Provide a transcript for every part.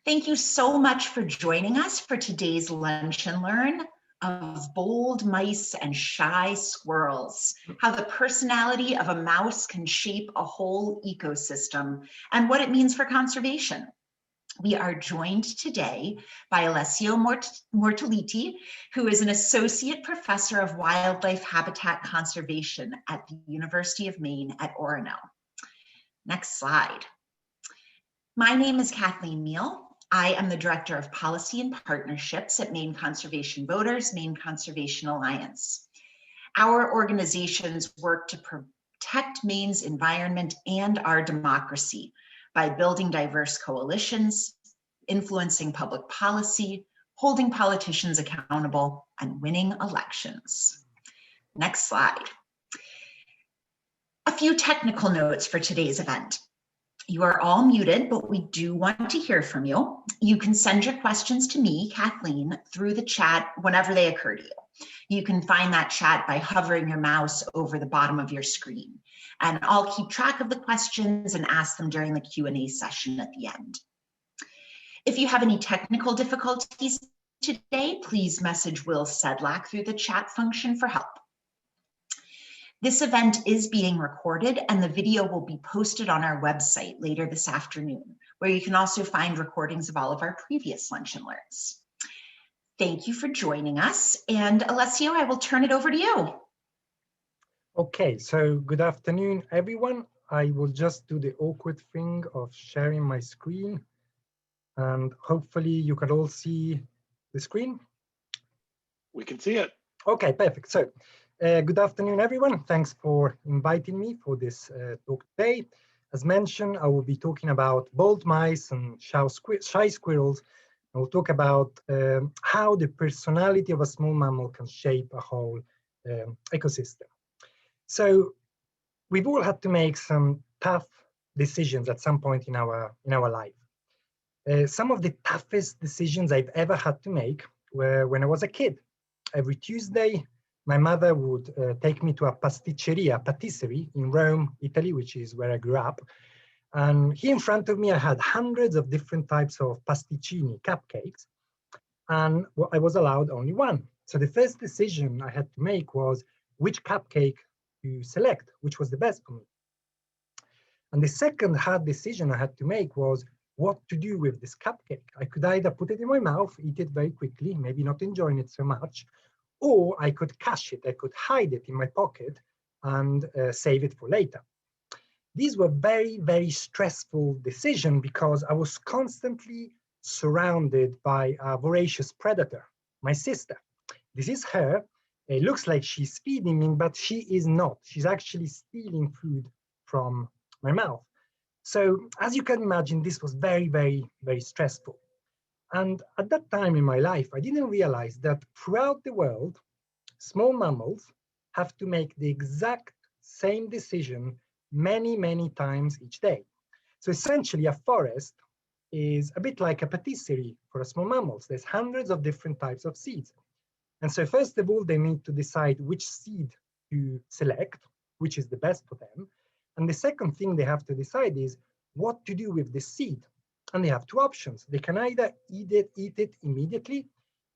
Thank you so much for joining us for today's Lunch and Learn of bold mice and shy squirrels, how the personality of a mouse can shape a whole ecosystem and what it means for conservation. We are joined today by Alessio Mortelliti, who is an associate professor of wildlife habitat conservation at the University of Maine at Orono. Next slide. My name is Kathleen Neal. I am the Director of Policy and Partnerships at Maine Conservation Voters, Maine Conservation Alliance. Our organizations work to protect Maine's environment and our democracy by building diverse coalitions, influencing public policy, holding politicians accountable, and winning elections. Next slide. A few technical notes for today's event. You are all muted, but we do want to hear from you. You can send your questions to me, Kathleen, through the chat whenever they occur to you. You can find that chat by hovering your mouse over the bottom of your screen. And I'll keep track of the questions and ask them during the Q&A session at the end. If you have any technical difficulties today, please message Will Sedlak through the chat function for help. This event is being recorded and the video will be posted on our website later this afternoon, where you can also find recordings of all of our previous Lunch and Learns. Thank you for joining us. And Alessio, I will turn it over to you. Okay, so good afternoon, everyone. I will just do the awkward thing of sharing my screen. And hopefully you can all see the screen. We can see it. Okay, perfect. So good afternoon, everyone. Thanks for inviting me for this talk today. As mentioned, I will be talking about bold mice and shy squirrels. I will talk about how the personality of a small mammal can shape a whole ecosystem. So we've all had to make some tough decisions at some point in our life. Some of the toughest decisions I've ever had to make were when I was a kid. Every Tuesday, my mother would take me to a patisserie in Rome, Italy, which is where I grew up. And here in front of me, I had hundreds of different types of pasticcini, cupcakes, and I was allowed only one. So the first decision I had to make was which cupcake to select, which was the best for me. And the second hard decision I had to make was what to do with this cupcake. I could either put it in my mouth, eat it very quickly, maybe not enjoying it so much, or I could cache it, I could hide it in my pocket and save it for later. These were very, very stressful decisions because I was constantly surrounded by a voracious predator, my sister. This is her. It looks like she's feeding me, but she is not. She's actually stealing food from my mouth. So as you can imagine, this was very, very, very stressful. And at that time in my life, I didn't realize that throughout the world, small mammals have to make the exact same decision many, many times each day. So essentially, a forest is a bit like a patisserie for small mammals. There's hundreds of different types of seeds. And so first of all, they need to decide which seed to select, which is the best for them. And the second thing they have to decide is what to do with the seed. And they have two options. They can either eat it immediately,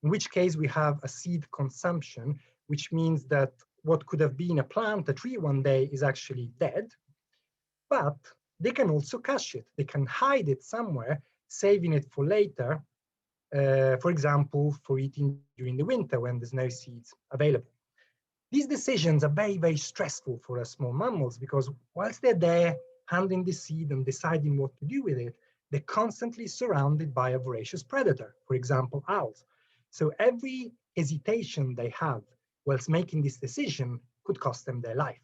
in which case we have a seed consumption, which means that what could have been a plant, a tree one day is actually dead. But they can also cache it. They can hide it somewhere, saving it for later, for example, for eating during the winter when there's no seeds available. These decisions are very, very stressful for us small mammals because whilst they're there handling the seed and deciding what to do with it, they're constantly surrounded by a voracious predator, for example, owls. So every hesitation they have whilst making this decision could cost them their life.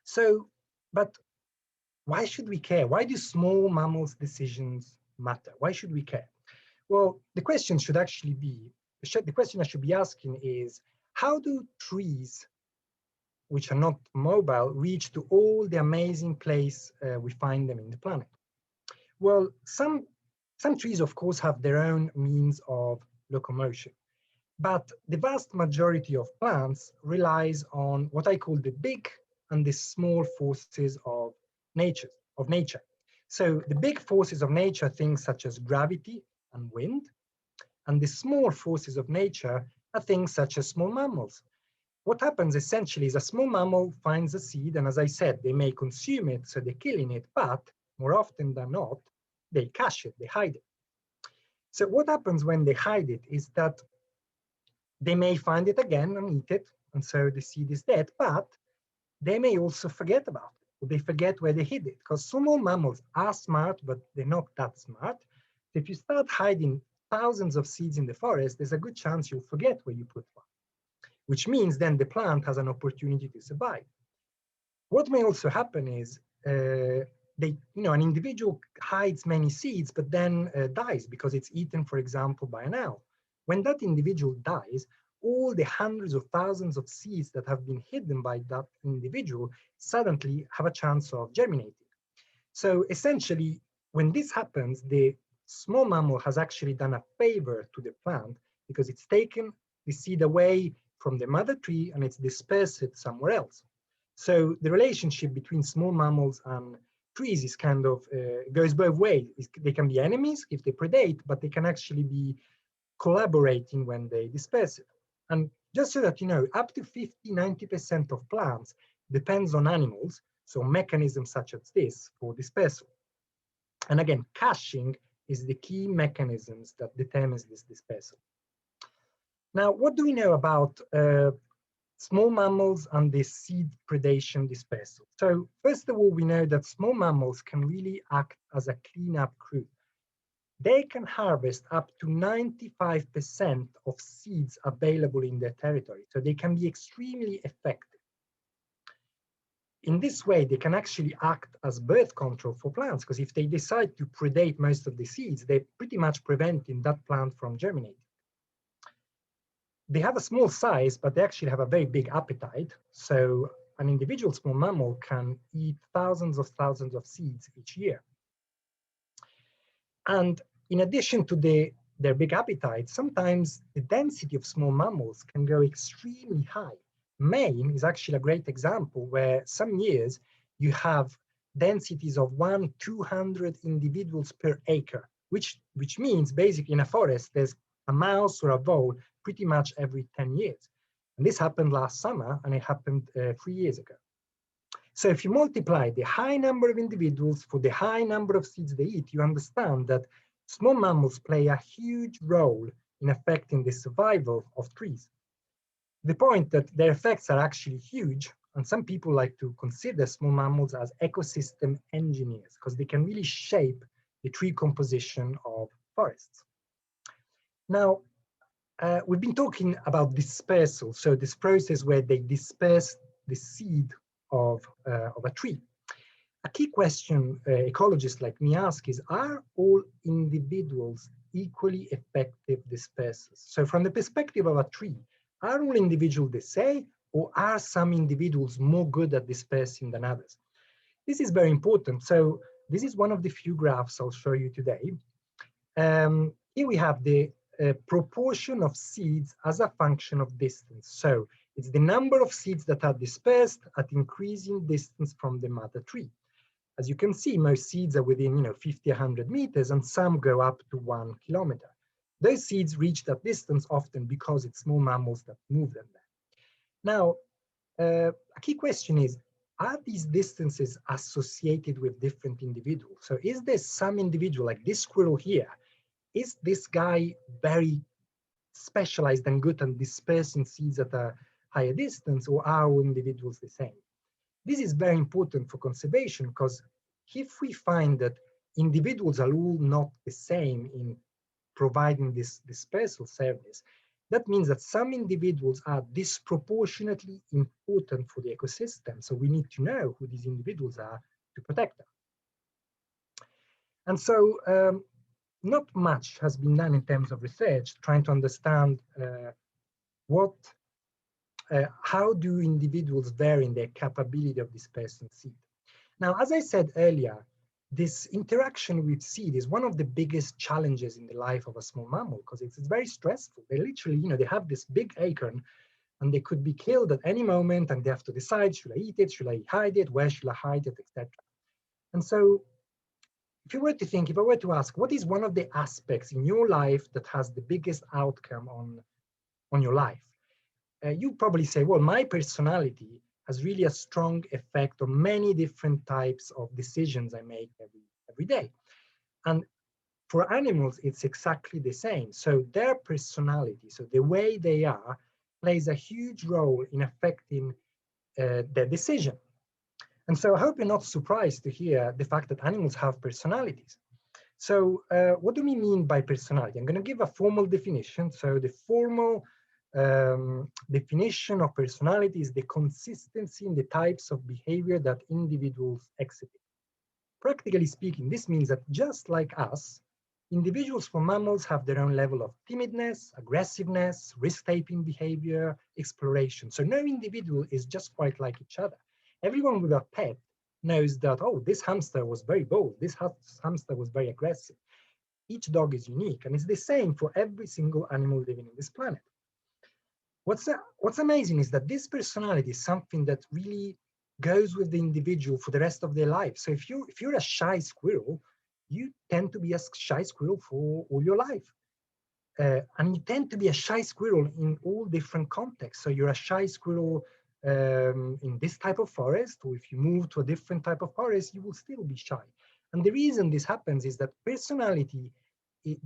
So, but why should we care? Why do small mammals' decisions matter? Why should we care? Well, the question I should be asking is, how do trees, which are not mobile, reach to all the amazing place we find them in the planet? Well, some trees, of course, have their own means of locomotion, but the vast majority of plants relies on what I call the big and the small forces of nature. So the big forces of nature are things such as gravity and wind, and the small forces of nature are things such as small mammals. What happens essentially is a small mammal finds a seed, and as I said, they may consume it, so they're killing it, but more often than not, they cache it, they hide it. So what happens when they hide it is that they may find it again and eat it, and so the seed is dead, but they may also forget about it, or they forget where they hid it, because small mammals are smart, but they're not that smart. So if you start hiding thousands of seeds in the forest, there's a good chance you'll forget where you put one, which means then the plant has an opportunity to survive. What may also happen is an individual hides many seeds, but then dies because it's eaten, for example, by an owl. When that individual dies, all the hundreds of thousands of seeds that have been hidden by that individual suddenly have a chance of germinating. So essentially, when this happens, the small mammal has actually done a favor to the plant because it's taken the seed away from the mother tree and it's dispersed it somewhere else. So the relationship between small mammals and trees is kind of goes both ways. They can be enemies if they predate, but they can actually be collaborating when they disperse it. And just so that you know, up to 50–90% of plants depends on animals, so mechanisms such as this for dispersal. And again, caching is the key mechanisms that determines this dispersal. Now, what do we know about small mammals and the seed predation dispersal? So first of all, we know that small mammals can really act as a cleanup crew. They can harvest up to 95% of seeds available in their territory. So they can be extremely effective. In this way, they can actually act as birth control for plants, because if they decide to predate most of the seeds, they're pretty much preventing that plant from germinating. They have a small size, but they actually have a very big appetite. So an individual small mammal can eat thousands of seeds each year. And in addition to their big appetite, sometimes the density of small mammals can go extremely high. Maine is actually a great example where some years you have densities of 1–200 individuals per acre, which means basically in a forest, there's a mouse or a vole pretty much every 10 years. And this happened last summer, and it happened 3 years ago. So if you multiply the high number of individuals for the high number of seeds they eat, you understand that small mammals play a huge role in affecting the survival of trees. The point that their effects are actually huge, and some people like to consider small mammals as ecosystem engineers because they can really shape the tree composition of forests. Now, we've been talking about dispersal, so this process where they disperse the seed of a tree. A key question ecologists like me ask is, are all individuals equally effective dispersers? So from the perspective of a tree, are all individuals the same, or are some individuals more good at dispersing than others? This is very important. So this is one of the few graphs I'll show you today. Here we have the proportion of seeds as a function of distance. So it's the number of seeds that are dispersed at increasing distance from the mother tree. As you can see, most seeds are within 50–100 meters, and some go up to 1 kilometer. Those seeds reach that distance often because it's small mammals that move them there. Now, a key question is, are these distances associated with different individuals? So is there some individual, like this squirrel here, is this guy very specialized and good at dispersing seeds at a higher distance, or are all individuals the same? This is very important for conservation, because if we find that individuals are all not the same in providing this dispersal service, that means that some individuals are disproportionately important for the ecosystem. So we need to know who these individuals are to protect them. And so not much has been done in terms of research trying to understand how do individuals vary in their capability of dispersing seed. Now, as I said earlier, this interaction with seed is one of the biggest challenges in the life of a small mammal, because it's very stressful. They literally, they have this big acorn and they could be killed at any moment, and they have to decide, should I eat it, should I hide it, where should I hide it, etc. And so if I were to ask, what is one of the aspects in your life that has the biggest outcome on your life? You probably say, well, my personality has really a strong effect on many different types of decisions I make every day. And for animals, it's exactly the same. So their personality, so the way they are, plays a huge role in affecting their decision. And so I hope you're not surprised to hear the fact that animals have personalities. So what do we mean by personality? I'm going to give a formal definition. So the formal definition of personality is the consistency in the types of behavior that individuals exhibit. Practically speaking, this means that just like us, individuals from mammals have their own level of timidness, aggressiveness, risk-taking behavior, exploration. So no individual is just quite like each other. Everyone with a pet knows that, oh, this hamster was very bold, this hamster was very aggressive. Each dog is unique, and it's the same for every single animal living on this planet. What's amazing is that this personality is something that really goes with the individual for the rest of their life. So if you're a shy squirrel, you tend to be a shy squirrel for all your life. And you tend to be a shy squirrel in all different contexts. So you're a shy squirrel in this type of forest, or if you move to a different type of forest, you will still be shy. And the reason this happens is that personality,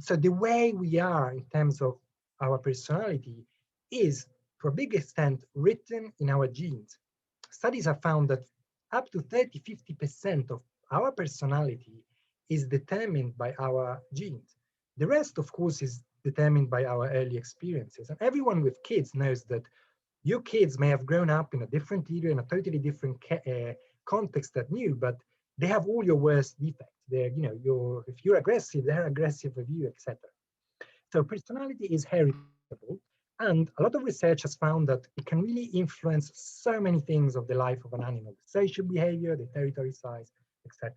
so the way we are in terms of our personality is, to a big extent, written in our genes. Studies have found that up to 30–50% of our personality is determined by our genes. The rest, of course, is determined by our early experiences. And everyone with kids knows that your kids may have grown up in a different area, in a totally different context than you, but they have all your worst defects. They're, if you're aggressive, they're aggressive with you, etc. So personality is heritable, and a lot of research has found that it can really influence so many things of the life of an animal: the social behavior, the territory size, etc.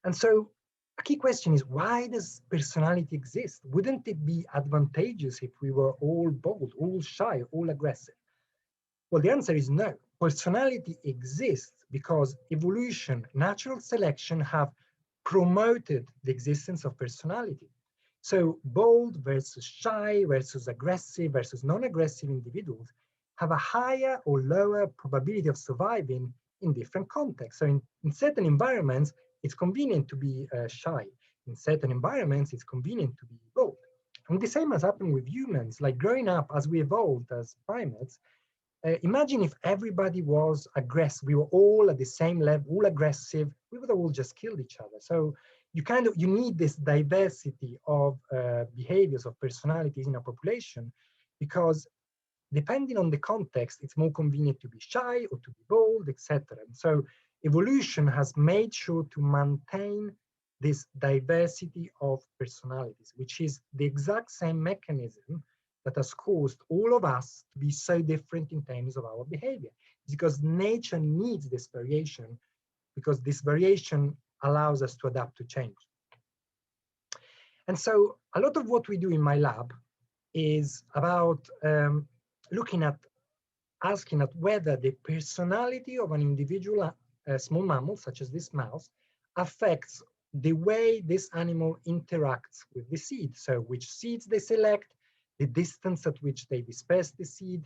And so a key question is, why does personality exist? Wouldn't it be advantageous if we were all bold, all shy, all aggressive? Well, the answer is no. Personality exists because evolution, natural selection have promoted the existence of personality. So bold versus shy versus aggressive versus non-aggressive individuals have a higher or lower probability of surviving in different contexts. So in certain environments, it's convenient to be shy. In certain environments, it's convenient to be bold. And the same has happened with humans. Like growing up, as we evolved as primates, imagine if everybody was aggressive. We were all at the same level, all aggressive. We would have all just killed each other. So you need this diversity of behaviors, of personalities in a population, because depending on the context, it's more convenient to be shy or to be bold, etc. And so evolution has made sure to maintain this diversity of personalities, which is the exact same mechanism that has caused all of us to be so different in terms of our behavior. It's because nature needs this variation, because this variation allows us to adapt to change. And so a lot of what we do in my lab is about asking at whether the personality of an individual small mammal, such as this mouse, affects the way this animal interacts with the seed. So which seeds they select, the distance at which they disperse the seed,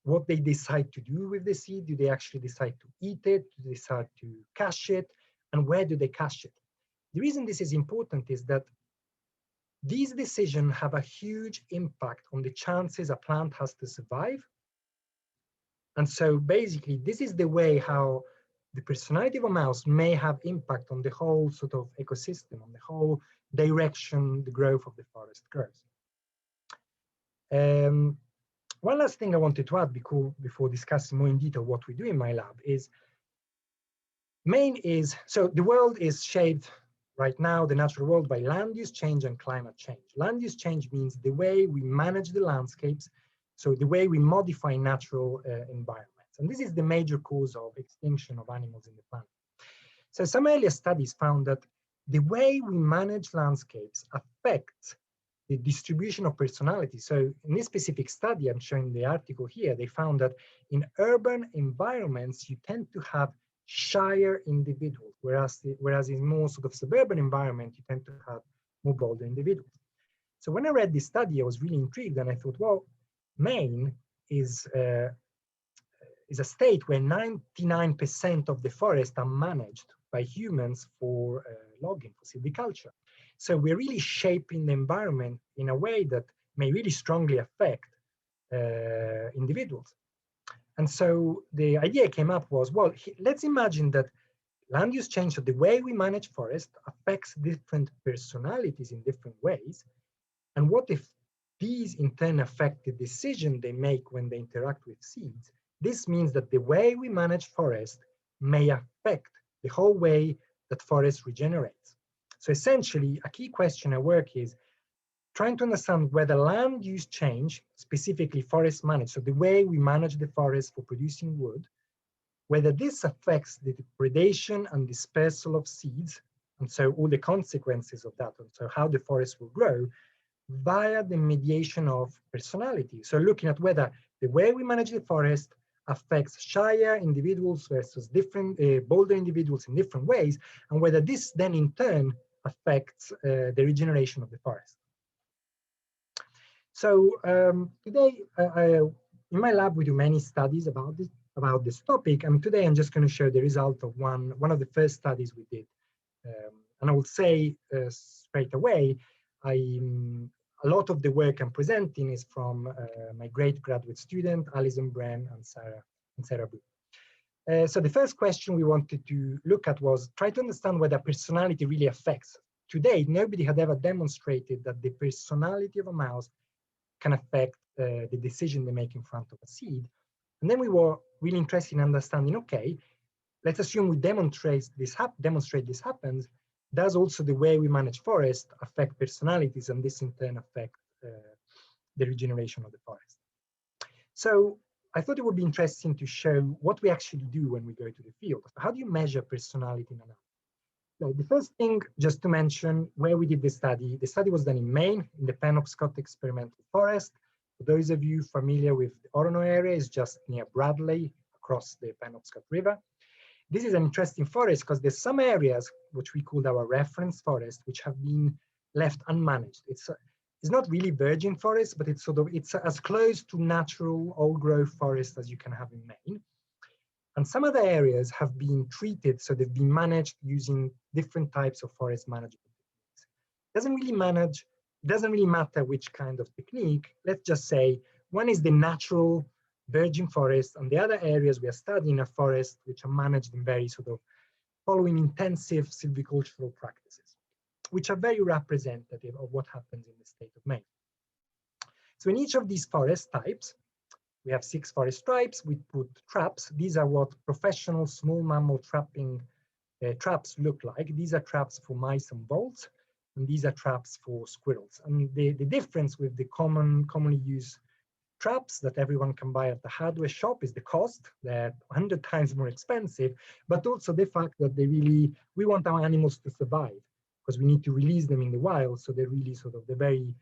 what they decide to do with the seed. Do they actually decide to eat it? Do they decide to cache it? And where do they cache it? The reason this is important is that these decisions have a huge impact on the chances a plant has to survive. And so basically, this is the way how the personality of a mouse may have impact on the whole sort of ecosystem, on the whole direction the growth of the forest grows. One last thing I wanted to add before discussing more in detail what we do in my lab is, so the world is shaped right now, the natural world, by land use change and climate change. Land use change means the way we manage the landscapes, so the way we modify natural environments. And this is the major cause of extinction of animals in the planet. So some earlier studies found that the way we manage landscapes affects the distribution of personality. So in this specific study, I'm showing the article here, they found that in urban environments, you tend to have shyer individuals, whereas in more sort of suburban environment, you tend to have more bolder individuals. So when I read this study, I was really intrigued, and I thought, well, Maine is a state where 99% of the forest are managed by humans for logging, for silviculture. So we're really shaping the environment in a way that may really strongly affect individuals. And so the idea came up was, well, let's imagine that land use change, so the way we manage forest affects different personalities in different ways. And what if these in turn affect the decision they make when they interact with seeds? This means that the way we manage forest may affect the whole way that forest regenerates. So essentially, a key question at work is trying to understand whether land use change, specifically forest management, so the way we manage the forest for producing wood, whether this affects the predation and dispersal of seeds, and so all the consequences of that, and so how the forest will grow, via the mediation of personality. So looking at whether the way we manage the forest affects shyer individuals versus different bolder individuals in different ways, and whether this then in turn affects the regeneration of the forest. So today, in my lab, we do many studies about this topic, and today I'm just going to show the result of one of the first studies we did. And I will say straight away, a lot of the work I'm presenting is from my great graduate student, Allison, Brehm, and Sara Boone. So the first question we wanted to look at was try to understand whether personality really affects. To date, nobody had ever demonstrated that the personality of a mouse can affect the decision they make in front of a seed. And then we were really interested in understanding, okay, let's assume we demonstrate this happens. Does also the way we manage forest affect personalities, and this in turn affect the regeneration of the forest? So I thought it would be interesting to show what we actually do when we go to the field. How do you measure personality in an animal? So the first thing, just to mention where we did the study was done in Maine, in the Penobscot experimental forest. For those of you familiar with the Orono area, it's just near Bradley, across the Penobscot River. This is an interesting forest because there's some areas which we called our reference forest, which have been left unmanaged. It's not really virgin forest, but it's as close to natural old growth forest as you can have in Maine. And some other areas have been treated, so they've been managed using different types of forest management techniques. It doesn't really matter which kind of technique. Let's just say one is the natural virgin forest, and the other areas we are studying are forests which are managed in very sort of following intensive silvicultural practices, which are very representative of what happens in the state of Maine. So in each of these forest types, we have 6 forest types. We put traps. These are what professional small mammal trapping traps look like. These are traps for mice and voles, and these are traps for squirrels. And the difference with the commonly used traps that everyone can buy at the hardware shop is the cost. They're 100 times more expensive, but also the fact that we want our animals to survive because we need to release them in the wild. So they're really they're very,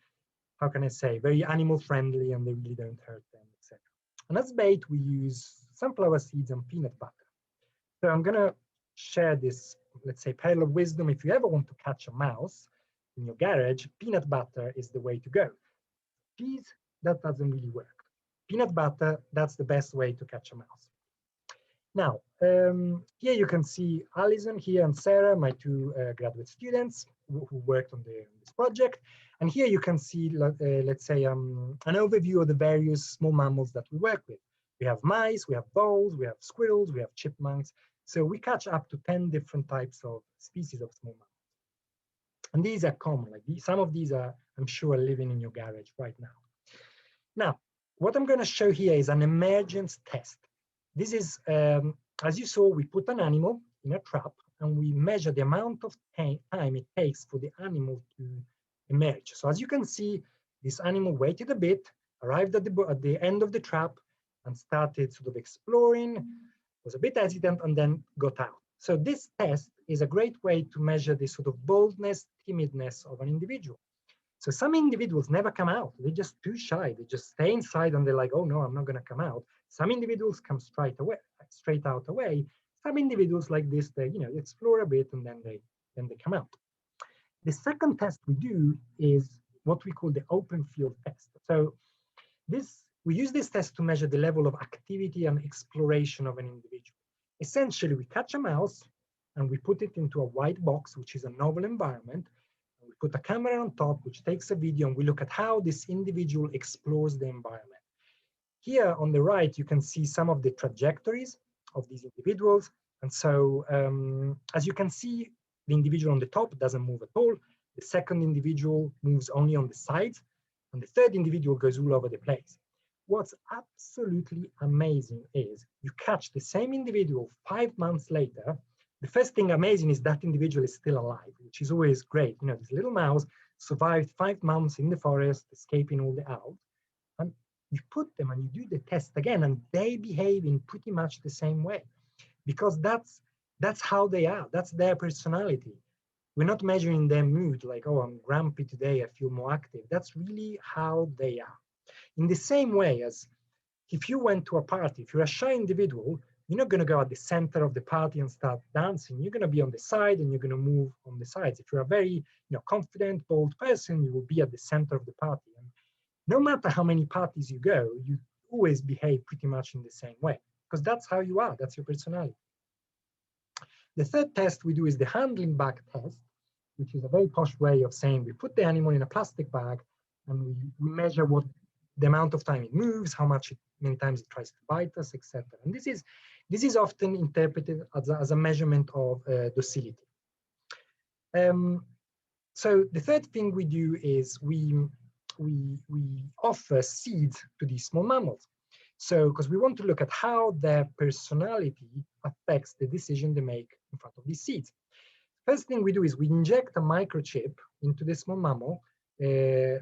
how can I say, very animal friendly, and they really don't hurt them, etc. And as bait, we use sunflower seeds and peanut butter. So I'm going to share this, let's say, pearl of wisdom. If you ever want to catch a mouse in your garage, peanut butter is the way to go. Cheese, that doesn't really work. Peanut butter, that's the best way to catch a mouse. Now, here you can see Allison here and Sara, my 2 graduate students who worked on this project. And here you can see, let's say, an overview of the various small mammals that we work with. We have mice, we have voles, we have squirrels, we have chipmunks. So we catch up to 10 different types of species of small mammals. And these are common. Some of these are, I'm sure, living in your garage right now. Now, what I'm going to show here is an emergence test. This is, as you saw, we put an animal in a trap and we measure the amount of time it takes for the animal to emerge. So as you can see, this animal waited a bit, arrived at the end of the trap and started sort of exploring, was a bit hesitant, and then got out. So this test is a great way to measure the sort of boldness, timidness of an individual. So some individuals never come out. They're just too shy. They just stay inside and they're like, oh no, I'm not going to come out. Some individuals come straight out away. some individuals like this, they explore a bit and then they come out. The second test we do is what we call the open field test. So we use this test to measure the level of activity and exploration of an individual. Essentially, we catch a mouse and we put it into a white box, which is a novel environment. And we put a camera on top, which takes a video, and we look at how this individual explores the environment. Here on the right, you can see some of the trajectories of these individuals. And so, as you can see, the individual on the top doesn't move at all. The second individual moves only on the sides. And the third individual goes all over the place. What's absolutely amazing is you catch the same individual 5 months later. The first thing amazing is that individual is still alive, which is always great. This little mouse survived 5 months in the forest, escaping all the owls. And you put them and you do the test again, and they behave in pretty much the same way, because that's how they are. That's their personality. We're not measuring their mood like, oh, I'm grumpy today, I feel more active. That's really how they are. In the same way as if you went to a party, if you're a shy individual, you're not going to go at the center of the party and start dancing. You're going to be on the side and you're going to move on the sides. If you're a very confident, bold person, you will be at the center of the party. And no matter how many parties you go, you always behave pretty much in the same way, because that's how you are. That's your personality. The third test we do is the handling bag test, which is a very posh way of saying we put the animal in a plastic bag and we measure what the amount of time it moves, how many times it tries to bite us, etc. And this is often interpreted as a measurement of docility. So the third thing we do is we offer seeds to these small mammals. So, because we want to look at how their personality affects the decision they make in front of these seeds. First thing we do is we inject a microchip into the small mammal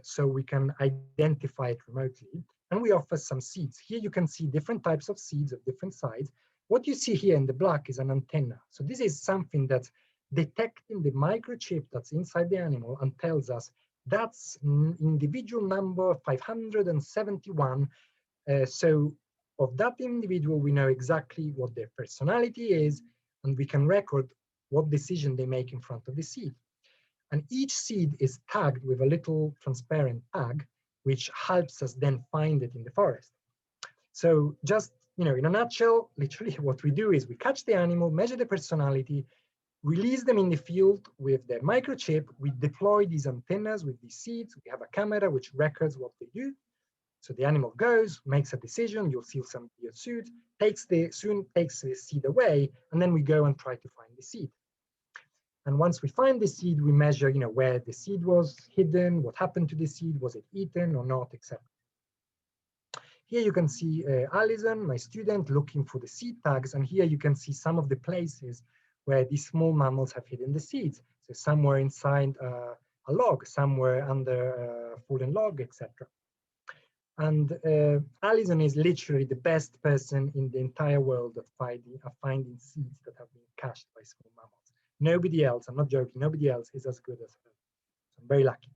so we can identify it remotely, and we offer some seeds. Here you can see different types of seeds of different sizes. What you see here in the black is an antenna. So this is something that's detecting the microchip that's inside the animal and tells us that's individual number 571. So of that individual, we know exactly what their personality is, and we can record what decision they make in front of the seed. And each seed is tagged with a little transparent tag, which helps us then find it in the forest. So just, in a nutshell, literally what we do is we catch the animal, measure the personality, release them in the field with their microchip. We deploy these antennas with these seeds. We have a camera which records what they do. So the animal goes, makes a decision. You'll see some video soon, takes the seed away, and then we go and try to find the seed. And once we find the seed, we measure, where the seed was hidden, what happened to the seed, was it eaten or not, etc. Here you can see Allison, my student, looking for the seed tags, and here you can see some of the places where these small mammals have hidden the seeds. So somewhere inside a log, somewhere under a fallen log, etc. And Allison is literally the best person in the entire world at finding seeds that have been cached by small mammals. Nobody else, I'm not joking, nobody else is as good as her. So I'm very lucky.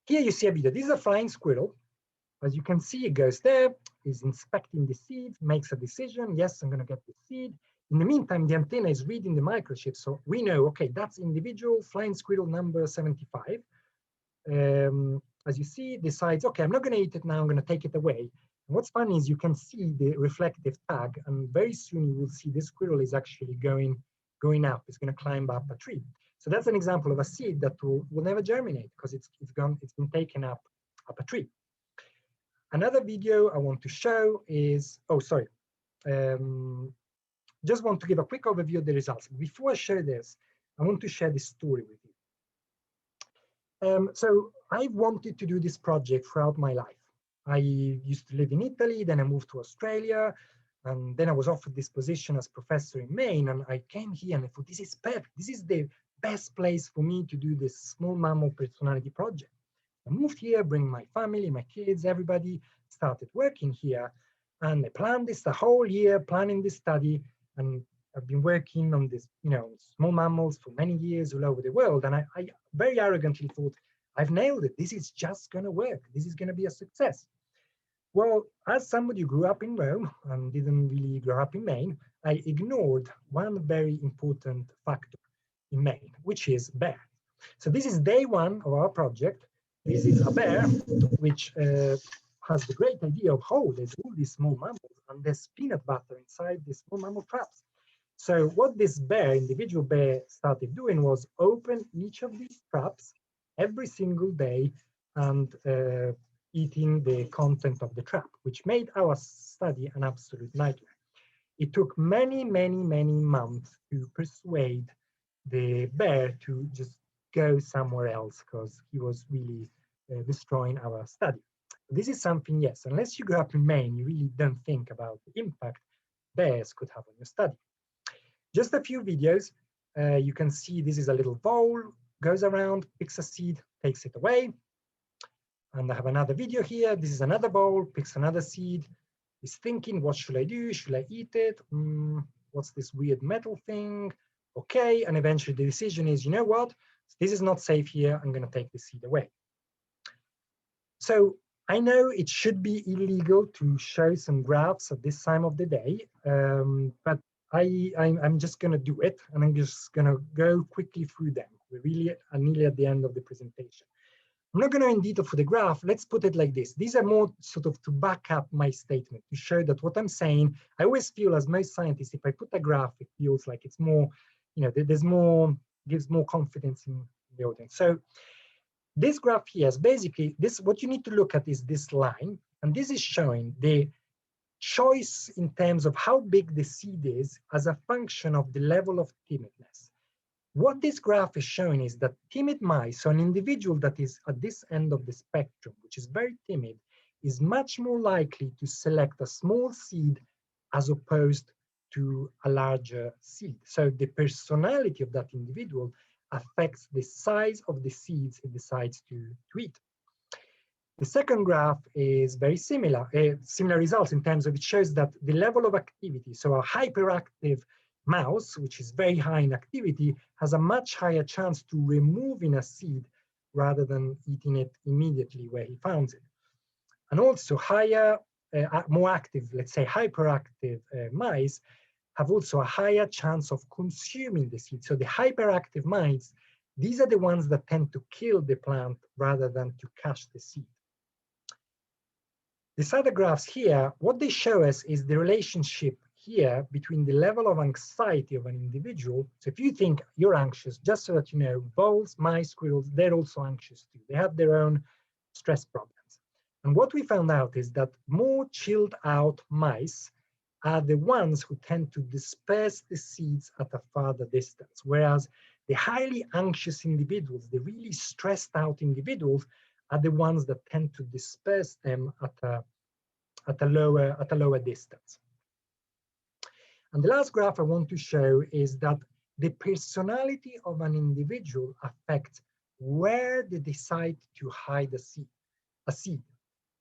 Here you see a video. This is a flying squirrel. As you can see, it goes there, is inspecting the seed, makes a decision. Yes, I'm going to get the seed. In the meantime, the antenna is reading the microchip. So we know, okay, that's individual flying squirrel number 75. As you see, decides, okay, I'm not going to eat it now, I'm going to take it away. And what's funny is you can see the reflective tag, and very soon you will see this squirrel is actually going up, it's going to climb up a tree. So that's an example of a seed that will never germinate because it's been taken up a tree. Another video I want to show is, just want to give a quick overview of the results. Before I share this, I want to share this story with you. So I wanted to do this project throughout my life. I used to live in Italy, then I moved to Australia, and then I was offered this position as professor in Maine, and I came here and I thought, this is perfect. This is the best place for me to do this small mammal personality project. I moved here, bring my family, my kids, everybody, started working here, and I planned this the whole year, planning this study, and I've been working on this, small mammals for many years all over the world, and I very arrogantly thought, I've nailed it. This is just going to work. This is going to be a success. Well, as somebody who grew up in Rome and didn't really grow up in Maine, I ignored one very important factor in Maine, which is bear. So this is day one of our project. This is a bear, which has the great idea of, oh, there's all these small mammals and there's peanut butter inside these small mammal traps. So what this bear, individual bear, started doing was open each of these traps every single day and eating the content of the trap, which made our study an absolute nightmare. It took many, many, many months to persuade the bear to just go somewhere else because he was really destroying our study. This is something, yes, unless you grow up in Maine, you really don't think about the impact bears could have on your study. Just a few videos. You can see this is a little vole, goes around, picks a seed, takes it away. And I have another video here. This is another vole, picks another seed, is thinking, what should I do? Should I eat it? What's this weird metal thing? Okay, and eventually the decision is, you know what? This is not safe here. I'm going to take the seed away. So I know it should be illegal to show some graphs at this time of the day, but I'm just going to do it, and I'm just going to go quickly through them. We're really nearly at the end of the presentation. I'm not going to go in detail for the graph. Let's put it like this. These are more sort of to back up my statement, to show that what I'm saying, I always feel as most scientists, if I put a graph, it feels like it's more, you know, there's more, gives more confidence in the audience. So this graph here is basically this, what you need to look at is this line, and this is showing the choice in terms of how big the seed is as a function of the level of timidness. What this graph is showing is that timid mice, so an individual that is at this end of the spectrum, which is very timid, is much more likely to select a small seed as opposed to a larger seed. So the personality of that individual affects the size of the seeds it decides to eat. The second graph is very similar, similar results in terms of it shows that the level of activity, so a hyperactive mouse, which is very high in activity, has a much higher chance to removing a seed rather than eating it immediately where he finds it. And also higher, more active, let's say hyperactive mice have also a higher chance of consuming the seed. So the hyperactive mice, these are the ones that tend to kill the plant rather than to catch the seed. These other graphs here, what they show us is the relationship here between the level of anxiety of an individual. So if you think you're anxious, just so that you know, voles, mice, squirrels, they're also anxious too. They have their own stress problems. And what we found out is that more chilled out mice are the ones who tend to disperse the seeds at a farther distance, whereas the highly anxious individuals, the really stressed out individuals, are the ones that tend to disperse them at a lower distance. And the last graph I want to show is that the personality of an individual affects where they decide to hide a seed.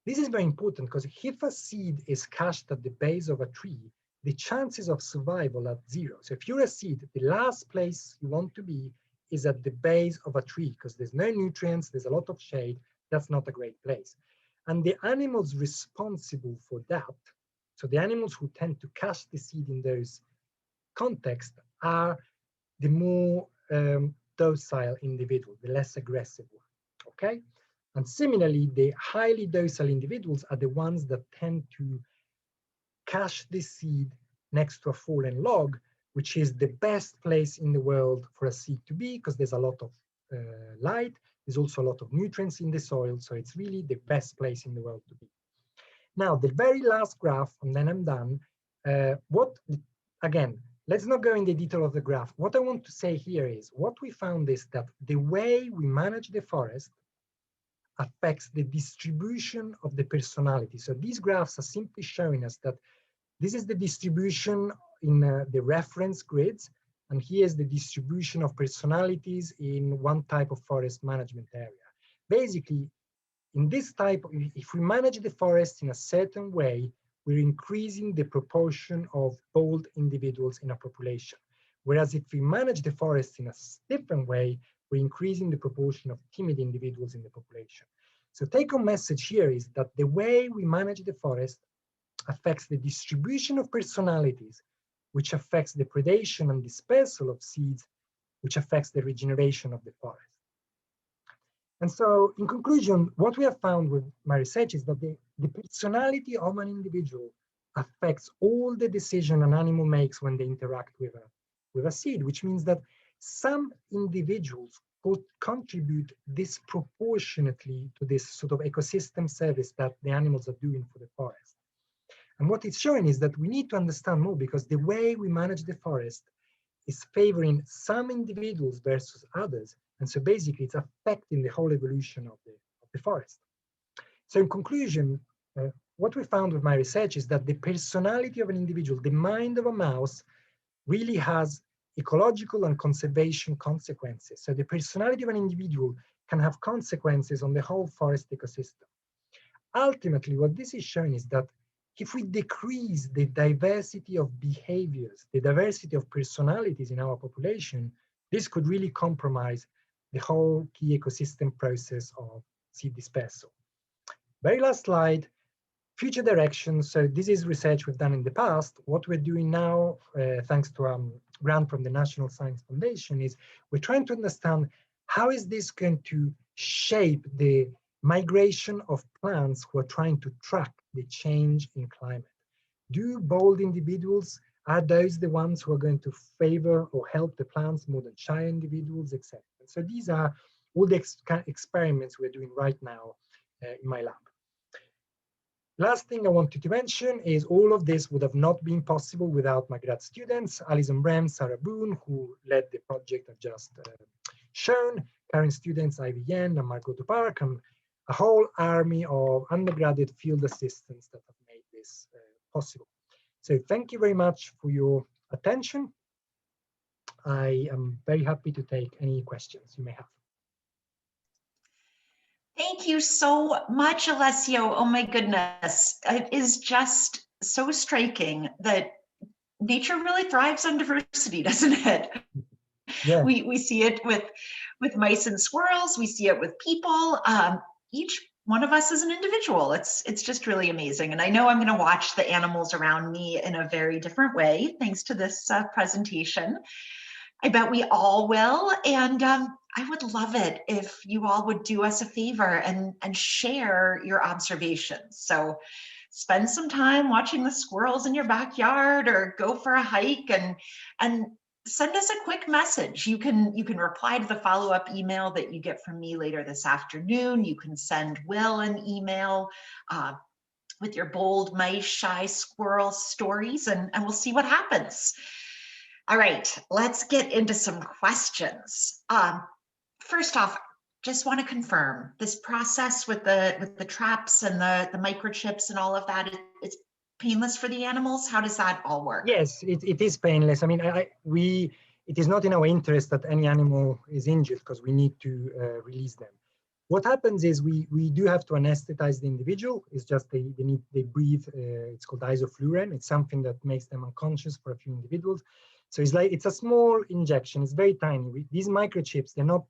This is very important because if a seed is cached at the base of a tree, the chances of survival are zero. So if you're a seed, the last place you want to be is at the base of a tree because there's no nutrients, there's a lot of shade. That's not a great place. And the animals responsible for that, so the animals who tend to catch the seed in those contexts, are the more docile individual, the less aggressive one, okay? And similarly, the highly docile individuals are the ones that tend to catch the seed next to a fallen log, which is the best place in the world for a seed to be because there's a lot of light, there's also a lot of nutrients in the soil, so it's really the best place in the world to be. Now, the very last graph, and then I'm done. Again, let's not go in the detail of the graph. What I want to say here is, what we found is that the way we manage the forest affects the distribution of the personality. So these graphs are simply showing us that this is the distribution in the reference grids, and here's the distribution of personalities in one type of forest management area. Basically, in this type, if we manage the forest in a certain way, we're increasing the proportion of bold individuals in a population. Whereas if we manage the forest in a different way, we're increasing the proportion of timid individuals in the population. So take-home message here is that the way we manage the forest affects the distribution of personalities which affects the predation and dispersal of seeds, which affects the regeneration of the forest. And so, in conclusion, what we have found with my research is that the personality of an individual affects all the decisions an animal makes when they interact with a seed, which means that some individuals could contribute disproportionately to this sort of ecosystem service that the animals are doing for the forest. And what it's showing is that we need to understand more, because the way we manage the forest is favoring some individuals versus others. And so basically it's affecting the whole evolution of the forest. So in conclusion, what we found with my research is that the personality of an individual, the mind of a mouse, really has ecological and conservation consequences. So the personality of an individual can have consequences on the whole forest ecosystem. Ultimately, what this is showing is that if we decrease the diversity of behaviors, the diversity of personalities in our population, this could really compromise the whole key ecosystem process of seed dispersal. Very last slide, future directions. So this is research we've done in the past. What we're doing now, thanks to a grant from the National Science Foundation, is we're trying to understand how is this going to shape the migration of plants who are trying to track the change in climate. Do bold individuals, are those the ones who are going to favor or help the plants more than shy individuals, etc.? So these are all the experiments we're doing right now in my lab. Last thing I wanted to mention is all of this would have not been possible without my grad students, Allison, Brehm, Sara, Boone, who led the project I've just shown, current students, IVN, and Margaux, Duparca, and a whole army of undergraduate field assistants that have made this possible. So thank you very much for your attention. I am very happy to take any questions you may have. Thank you so much, Alessio. Oh my goodness. It is just so striking that nature really thrives on diversity, doesn't it? Yeah. We see it with mice and squirrels. We see it with people. Each one of us is an individual. It's just really amazing. And I know I'm going to watch the animals around me in a very different way, thanks to this presentation. I bet we all will. And I would love it if you all would do us a favor and share your observations. So spend some time watching the squirrels in your backyard, or go for a hike and send us a quick message. You can reply to the follow-up email that you get from me later this afternoon. You can send Will an email with your bold mice, shy squirrel stories, and we'll see what happens. All right, let's get into some questions. First off, just want to confirm this process with the traps and the microchips and all of that, it's painless for the animals? How does that all work? Yes, it is painless. I mean, it is not in our interest that any animal is injured, because we need to release them. What happens is we do have to anesthetize the individual. It's just they breathe. It's called isoflurane. It's something that makes them unconscious for a few individuals. So it's a small injection. It's very tiny. These microchips, they're not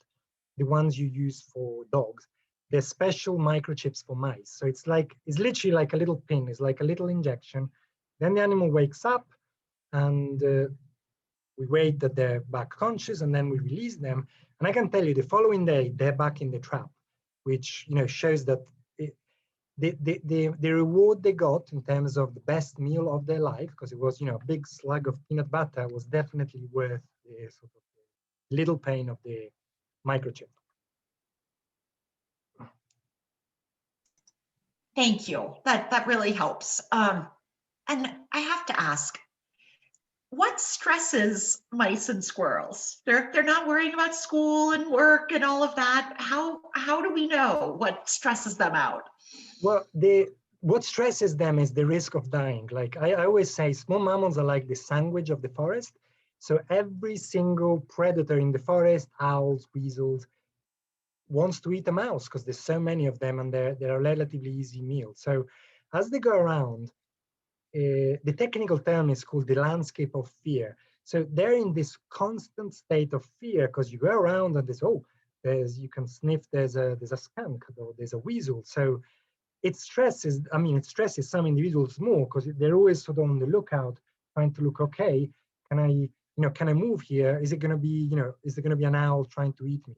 the ones you use for dogs. They're special microchips for mice. So it's literally like a little pin. It's like a little injection. Then the animal wakes up, and we wait that they're back conscious, and then we release them. And I can tell you, the following day they're back in the trap, which shows that the reward they got in terms of the best meal of their life, because it was a big slug of peanut butter, was definitely worth the sort of little pain of the microchip. Thank you. That really helps. And I have to ask, what stresses mice and squirrels? They're not worrying about school and work and all of that. How do we know what stresses them out? Well, what stresses them is the risk of dying. Like I always say, small mammals are like the sandwich of the forest. So every single predator in the forest, owls, weasels, wants to eat a mouse, because there's so many of them, and they're a relatively easy meal. So as they go around, the technical term is called the landscape of fear. So they're in this constant state of fear, because you go around and you can sniff, there's a skunk, or there's a weasel. So it stresses some individuals more, because they're always sort of on the lookout, trying to look, okay, can I move here? Is it going to be, is there going to be an owl trying to eat me?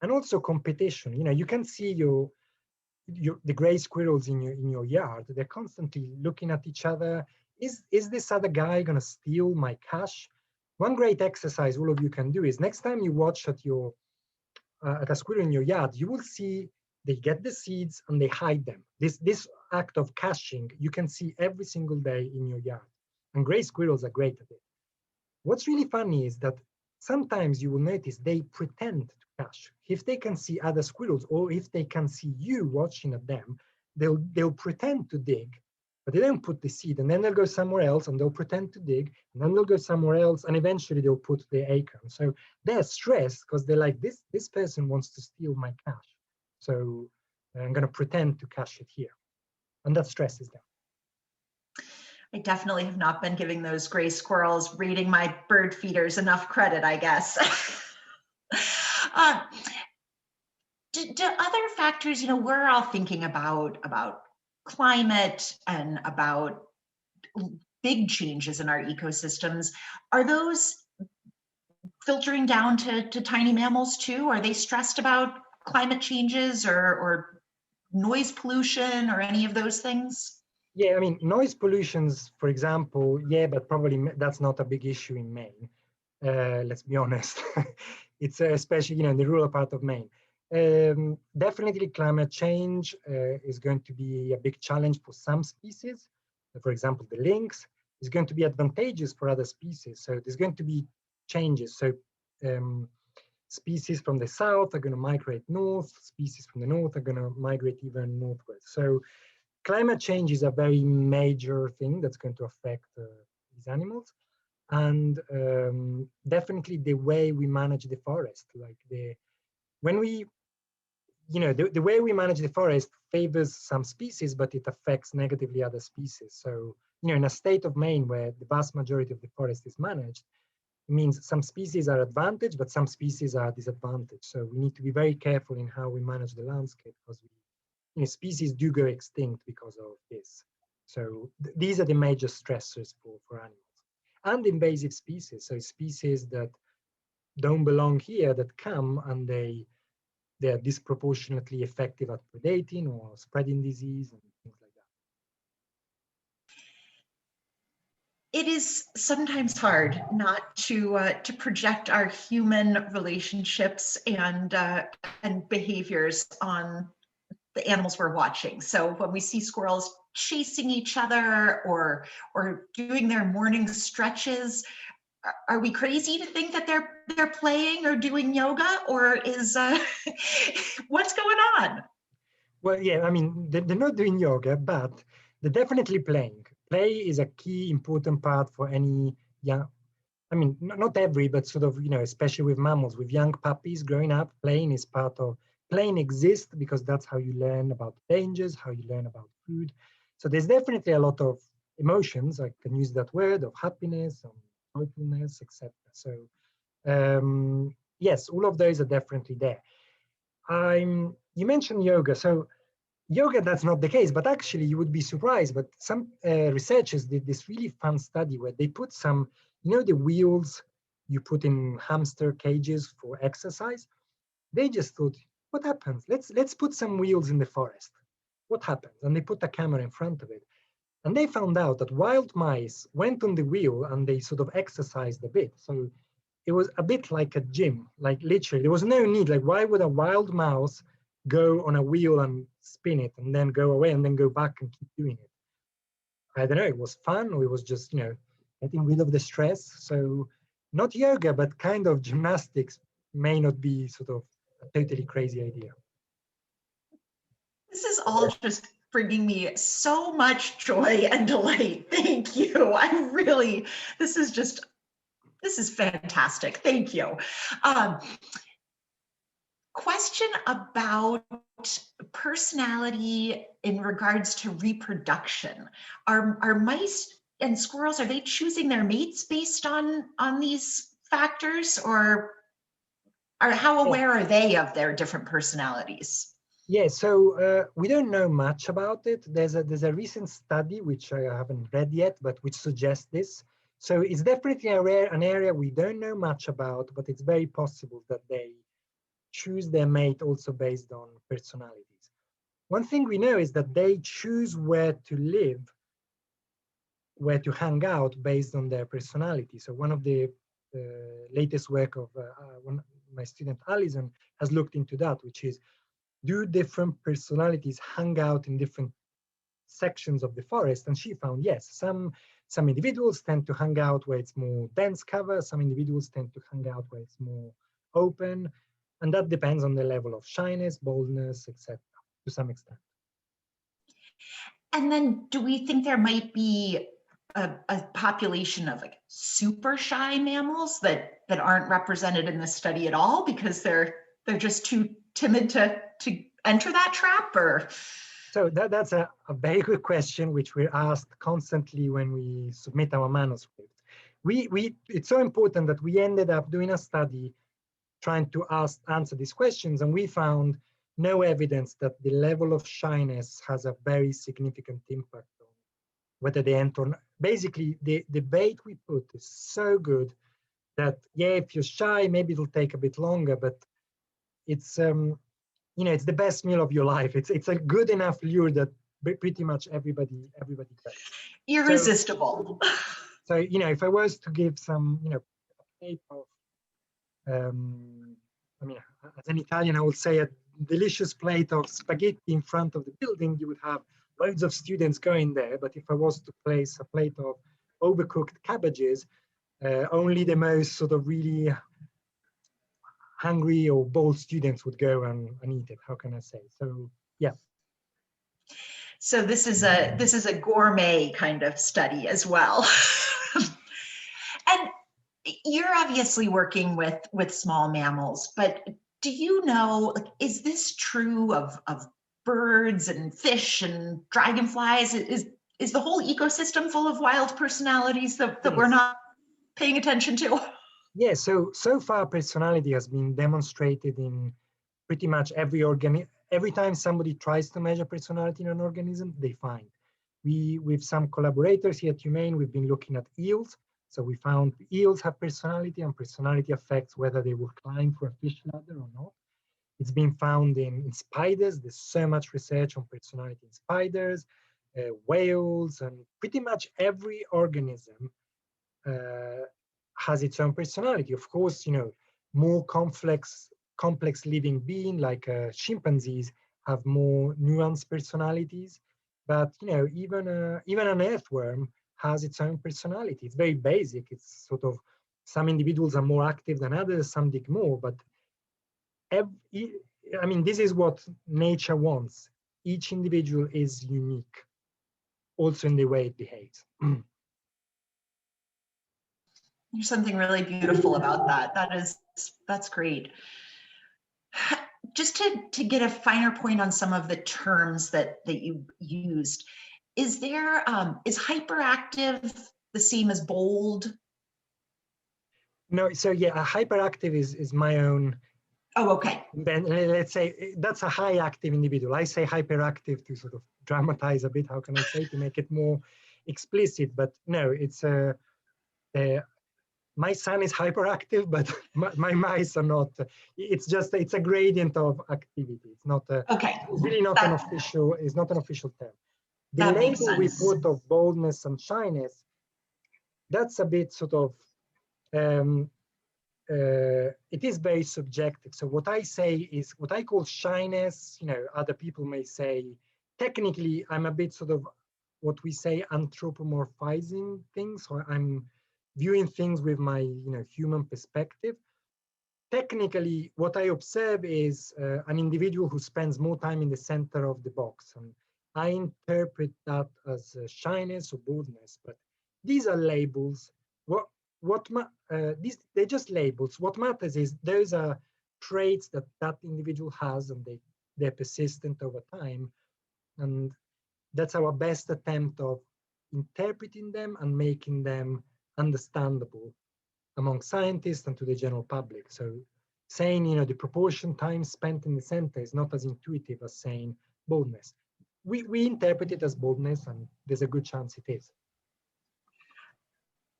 And also competition. You can see the gray squirrels in your yard. They're constantly looking at each other. Is this other guy going to steal my cash? One great exercise all of you can do is next time you watch at a squirrel in your yard, you will see they get the seeds and they hide them. This act of caching you can see every single day in your yard, and gray squirrels are great at it. What's really funny is that sometimes you will notice they pretend to cache. If they can see other squirrels, or if they can see you watching at them, they'll pretend to dig, but they don't put the seed, and then they'll go somewhere else and they'll pretend to dig, and then they'll go somewhere else, and eventually they'll put the acorn. So they're stressed because they're like, this person wants to steal my cash, so I'm going to pretend to cache it here, and that stresses them. I definitely have not been giving those gray squirrels raiding my bird feeders enough credit, I guess. Do other factors, we're all thinking about climate and about big changes in our ecosystems. Are those filtering down to tiny mammals too? Are they stressed about climate changes or noise pollution or any of those things? Yeah, I mean, noise pollutions, for example, yeah, but probably that's not a big issue in Maine. Let's be honest. It's especially, in the rural part of Maine. Definitely climate change is going to be a big challenge for some species. For example, the lynx is going to be advantageous for other species. So there's going to be changes. So species from the south are going to migrate north. Species from the north are going to migrate even northwest. So climate change is a very major thing that's going to affect these animals, and definitely the way we manage the forest, like the way we manage the forest favors some species, but it affects negatively other species. So in a state of Maine where the vast majority of the forest is managed, it means some species are advantaged, but some species are disadvantaged. So we need to be very careful in how we manage the landscape, because species do go extinct because of this. So these are the major stressors for animals. And invasive species, so species that don't belong here that come, and they are disproportionately effective at predating or spreading disease and things like that. It is sometimes hard not to project our human relationships and behaviors on the animals we're watching. So when we see squirrels chasing each other or doing their morning stretches, are we crazy to think that they're playing or doing yoga, or is what's going on? Well, yeah, I mean, they're not doing yoga, but they're definitely playing. Play is a key important part for any young, I mean, not every, but sort of, especially with mammals, with young puppies growing up, playing is part of, playing exists because that's how you learn about dangers, how you learn about food. So there's definitely a lot of emotions, I can use that word, of happiness, and joyfulness, etc. So yes, all of those are definitely there. You mentioned yoga. So yoga, that's not the case, but actually you would be surprised. But some researchers did this really fun study where they put some, the wheels you put in hamster cages for exercise. They just thought, what happens? Let's put some wheels in the forest. What happens? And they put a camera in front of it. And they found out that wild mice went on the wheel and they sort of exercised a bit. So it was a bit like a gym, like literally. There was no need. Like, why would a wild mouse go on a wheel and spin it and then go away and then go back and keep doing it? I don't know. It was fun, or it was just, getting rid of the stress. So not yoga, but kind of gymnastics may not be sort of a totally crazy idea. This is all just bringing me so much joy and delight. Thank you. This is fantastic. Thank you. Question about personality in regards to reproduction. Are mice and squirrels, are they choosing their mates based on these factors, or how aware are they of their different personalities? Yeah, so we don't know much about it. There's a recent study which I haven't read yet, but which suggests this. So it's definitely an area we don't know much about, but it's very possible that they choose their mate also based on personalities. One thing we know is that they choose where to live, where to hang out based on their personality. So one of the latest work of my student Allison has looked into that, which is, do different personalities hang out in different sections of the forest? And she found, yes, some individuals tend to hang out where it's more dense cover, some individuals tend to hang out where it's more open, and that depends on the level of shyness, boldness, etc., to some extent. And then do we think there might be a population of like super shy mammals that aren't represented in this study at all because they're just too timid to enter that trap? Or so that's a very good question, which we're asked constantly when we submit our manuscript. It's so important that we ended up doing a study trying to answer these questions, and we found no evidence that the level of shyness has a very significant impact on whether they enter or not. Basically, the bait we put is so good that, yeah, if you're shy, maybe it'll take a bit longer, but it's it's the best meal of your life. It's a good enough lure that pretty much everybody takes. irresistible. So if I was to give some plate of as an Italian, I would say a delicious plate of spaghetti in front of the building, you would have loads of students going there. But if I was to place a plate of overcooked cabbages, only the most sort of really hungry or bold students would go and eat it. How can I say? So yeah. So this is a gourmet kind of study as well. And you're obviously working with small mammals, but do you know, like, is this true of birds and fish and dragonflies? Is the whole ecosystem full of wild personalities that we're not paying attention to? Yeah, so far personality has been demonstrated in pretty much every organism. Every time somebody tries to measure personality in an organism, they find. With some collaborators here at UMaine, we've been looking at eels. So we found eels have personality, and personality affects whether they will climb for a fish ladder or not. It's been found in spiders. There's so much research on personality in spiders, whales, and pretty much every organism has its own personality. Of course, more complex living being like chimpanzees have more nuanced personalities, but even an earthworm has its own personality. It's very basic. It's sort of, some individuals are more active than others, some dig more, but this is what nature wants. Each individual is unique, also in the way it behaves. There's something really beautiful about that. That's great. Just to get a finer point on some of the terms that you used, is hyperactive the same as bold? No, so yeah, a hyperactive is my own. Oh, okay. Then let's say that's a high active individual. I say hyperactive to sort of dramatize a bit. How can I say, to make it more explicit? But no, it's my son is hyperactive, but my mice are not. It's a gradient of activity. It's not okay. It's really not an official. It's not an official term. The That label we put of boldness and shyness, that's a bit sort of. It is very subjective. So what I say is, what I call shyness, other people may say, technically, I'm a bit sort of what we say anthropomorphizing things. So I'm viewing things with my human perspective. Technically, what I observe is an individual who spends more time in the center of the box. And I interpret that as shyness or boldness. But these are labels. They're just labels. What matters is those are traits that individual has, and they're persistent over time. And that's our best attempt of interpreting them and making them understandable among scientists and to the general public. So saying, you know, the proportion time spent in the center is not as intuitive as saying boldness. We interpret it as boldness, and there's a good chance it is.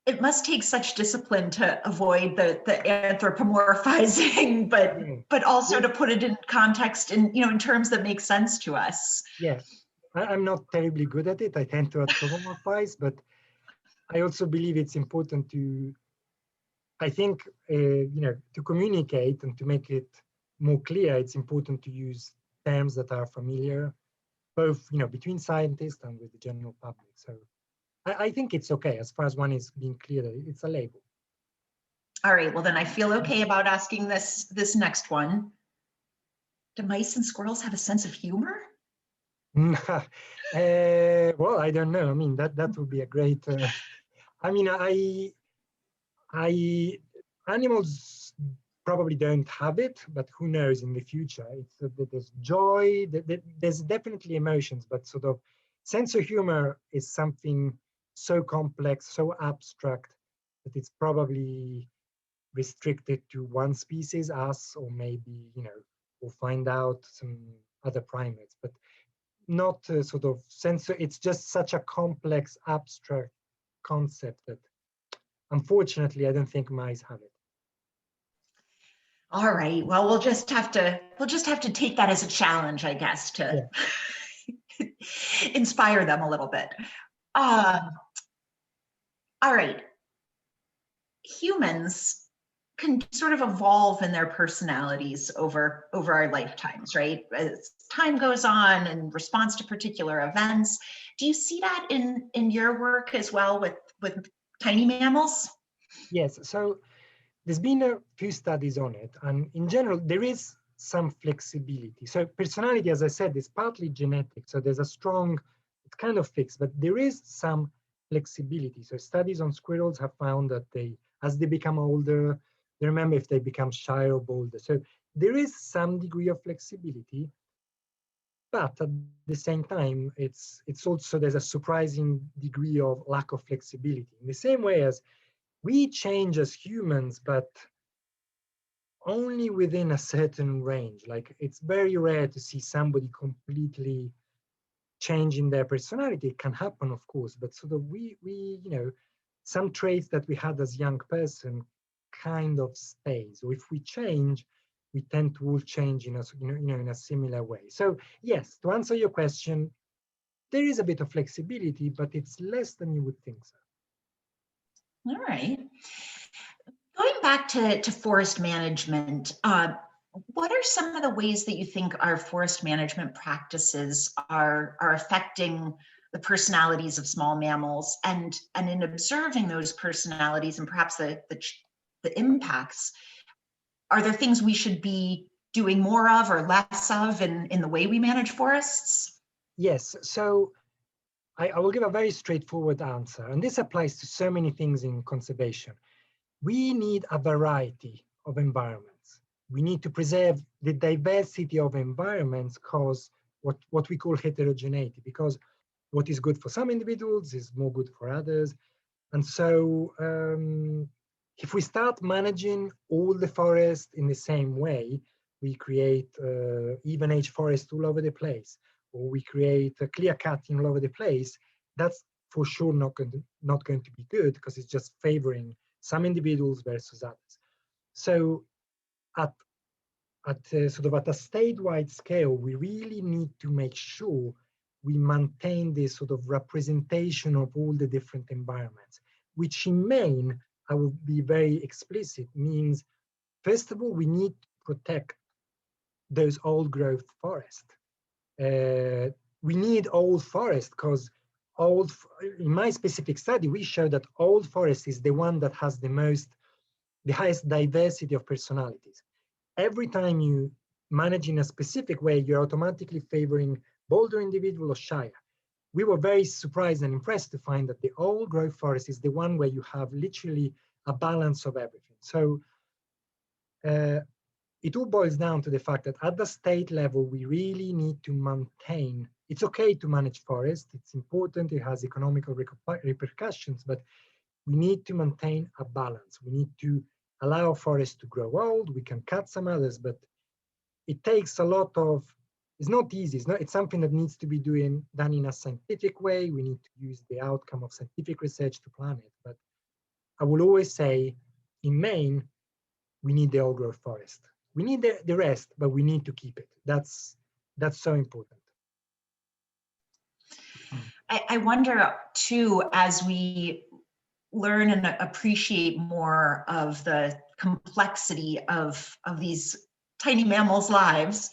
It must take such discipline to avoid the anthropomorphizing, but also to put it in context in, you know, in terms that make sense to us. Yeah, I'm not terribly good at it. I tend to anthropomorphize, but I also believe it's important to, I think, you know, to communicate and to make it more clear, it's important to use terms that are familiar, both, you know, between scientists and with the general public. So I think it's okay as far as one is being clear that it's a label. All right, well then I feel okay about asking this next one. Do mice and squirrels have a sense of humor? Well, I don't know. I mean, that would be a great. I mean, animals probably don't have it, but who knows in the future? It's there's joy. There's definitely emotions, but sort of sense of humor is something so complex, so abstract that it's probably restricted to one species, us, or maybe, you know, we'll find out some other primates, but not sort of sensor. It's just such a complex, abstract concept that unfortunately I don't think mice have it. All right, well, we'll just have to take that as a challenge, I guess, to inspire them a little bit. All right, humans can sort of evolve in their personalities over our lifetimes, right? As time goes on in response to particular events. Do you see that in your work as well with tiny mammals? Yes, so there's been a few studies on it, and in general, there is some flexibility. So personality, as I said, is partly genetic. So there's a strong, it's kind of fixed, but there is some flexibility. So studies on squirrels have found that as they become older, they remember if they become shy or bolder. So there is some degree of flexibility, but at the same time, it's also, there's a surprising degree of lack of flexibility. In the same way as we change as humans, but only within a certain range. Like, it's very rare to see somebody completely changing their personality. It can happen, of course, but sort of we you know, some traits that we had as young person kind of stays. Or if we change, we tend to all change in a, in a similar way. So yes, to answer your question, there is a bit of flexibility, but it's less than you would think so. All right. Going back to forest management, what are some of the ways that you think our forest management practices are affecting the personalities of small mammals, and in observing those personalities and perhaps the impacts, are there things we should be doing more of or less of in the way we manage forests? Yes, so I will give a very straightforward answer, and this applies to so many things in conservation. We need a variety of environments. We need to preserve the diversity of environments, cause what we call heterogeneity, because what is good for some individuals is more good for others. And so if we start managing all the forest in the same way, we create even age forest all over the place, or we create a clear cutting all over the place, that's for sure not going to be good, because it's just favoring some individuals versus others. So at sort of at a statewide scale, we really need to make sure we maintain this sort of representation of all the different environments, which in Maine, I will be very explicit, means, first of all, we need to protect those old growth forests. We need old forest because in my specific study, we showed that old forest is the one that has the highest diversity of personalities. Every time you manage in a specific way, you're automatically favoring bolder individual or shyer. We were very surprised and impressed to find that the old growth forest is the one where you have literally a balance of everything. So it all boils down to the fact that at the state level, we really need to maintain, it's okay to manage forest, it's important, it has economical repercussions, but we need to maintain a balance. We need to allow forests to grow old, we can cut some others, but it takes a lot of, it's not easy, it's something that needs to be done in a scientific way. We need to use the outcome of scientific research to plan it. But I will always say, in Maine, we need the old growth forest. We need the rest, but we need to keep it. That's so important. I wonder too, as we learn and appreciate more of the complexity of these tiny mammals' lives,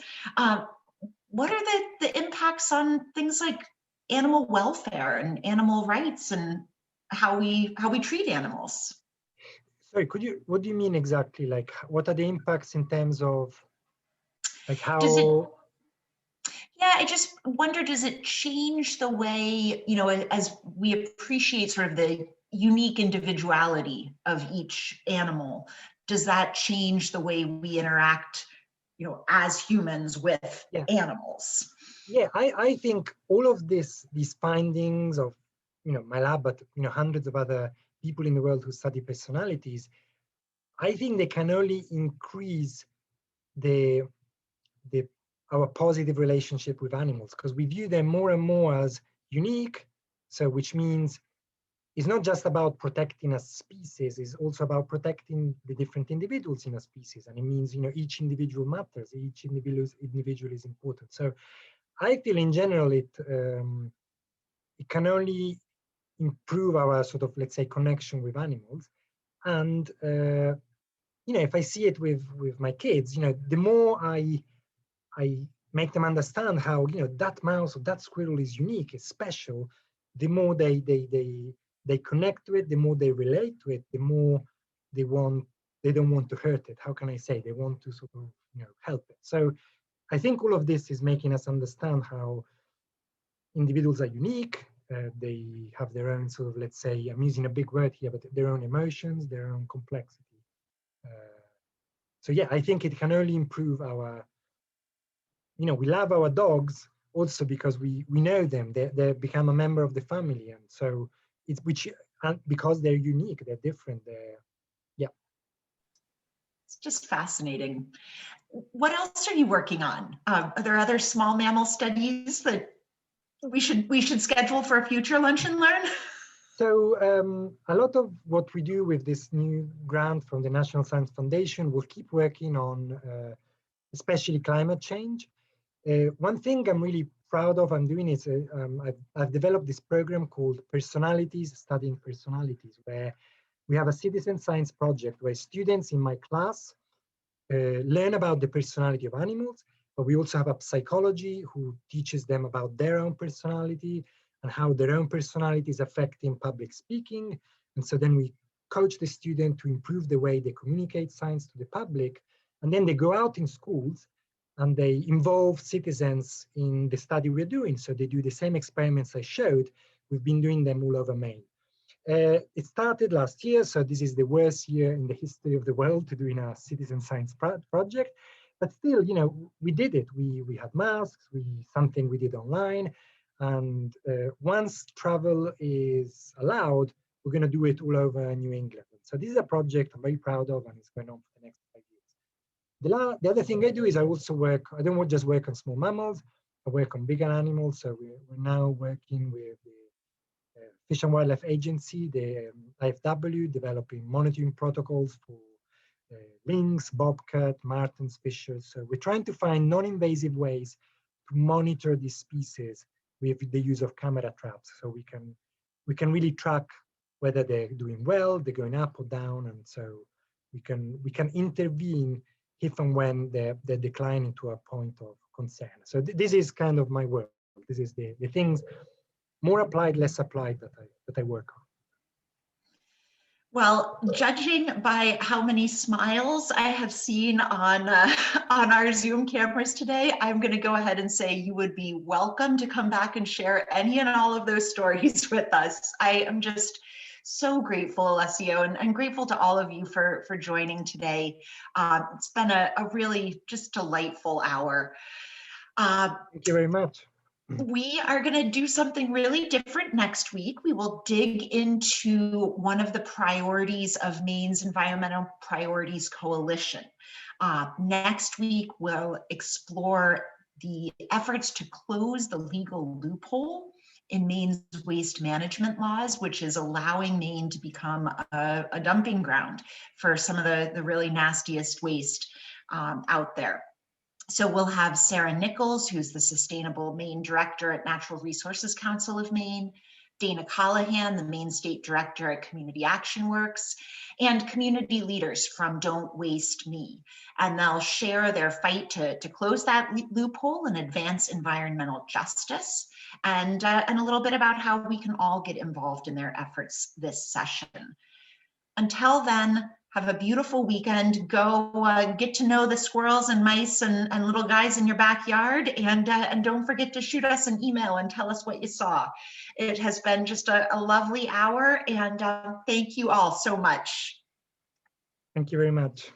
what are the impacts on things like animal welfare and animal rights and how we treat animals? Sorry, what do you mean exactly? Like, what are the impacts in terms of, like, how? Yeah, I just wonder, does it change the way, as we appreciate sort of the unique individuality of each animal? Does that change the way we interact, as humans with animals? Yeah, I think all of these findings of, my lab, but, hundreds of other people in the world who study personalities, I think they can only increase our positive relationship with animals, because we view them more and more as unique. So which means it's not just about protecting a species, it's also about protecting the different individuals in a species. And it means, each individual matters, each individual is important. So I feel in general it can only improve our sort of, let's say, connection with animals. And if I see it with my kids, the more I make them understand how, that mouse or that squirrel is unique, is special, the more they connect to it, the more they relate to it, the more they don't want to hurt it. How can I say? They want to sort of, help it. So I think all of this is making us understand how individuals are unique. They have their own sort of, let's say, I'm using a big word here, but their own emotions, their own complexity. So yeah, I think it can only improve our, we love our dogs also because we know them. They become a member of the family, and so it's because they're unique, they're different. It's just fascinating. What else are you working on? Are there other small mammal studies that we should schedule for a future Lunch and Learn? So a lot of what we do with this new grant from the National Science Foundation, we'll keep working on, especially climate change. One thing I'm really proud of I'm doing is I've developed this program called Personalities, Studying Personalities, where we have a citizen science project where students in my class learn about the personality of animals, but we also have a psychology who teaches them about their own personality and how their own personality is affecting public speaking. And so then we coach the student to improve the way they communicate science to the public. And then they go out in schools and they involve citizens in the study we're doing. So they do the same experiments I showed. We've been doing them all over Maine. It started last year, so this is the worst year in the history of the world to doing a citizen science project. But still, we did it. We had masks, something we did online. And once travel is allowed, we're going to do it all over New England. So this is a project I'm very proud of, and it's going on for the next 5 years. The other thing I do is I don't just work on small mammals, I work on bigger animals. So we're now working with the Fish and Wildlife Agency, the IFW, developing monitoring protocols for lynx, bobcat, martens, fishers. So we're trying to find non-invasive ways to monitor these species with the use of camera traps. So we can really track whether they're doing well, they're going up or down, and so we can intervene if and when they're declining to a point of concern. So this is kind of my work. This is the things more applied, less applied that I work on. Well, judging by how many smiles I have seen on our Zoom cameras today, I'm going to go ahead and say you would be welcome to come back and share any and all of those stories with us. I am just so grateful, Alessio, and grateful to all of you for joining today. It's been a really just delightful hour. Thank you very much. We are going to do something really different next week. We will dig into one of the priorities of Maine's Environmental Priorities Coalition. Next week, we'll explore the efforts to close the legal loophole in Maine's waste management laws, which is allowing Maine to become a dumping ground for some of the really nastiest waste out there. So we'll have Sara Nichols, who's the Sustainable Maine Director at Natural Resources Council of Maine, Dana Callahan, the Maine State Director at Community Action Works, and community leaders from Don't Waste Me. And they'll share their fight to close that loophole and advance environmental justice, and a little bit about how we can all get involved in their efforts this session. Until then, have a beautiful weekend. Go get to know the squirrels and mice and little guys in your backyard, and don't forget to shoot us an email and tell us what you saw. It has been just a lovely hour, and thank you all so much. Thank you very much.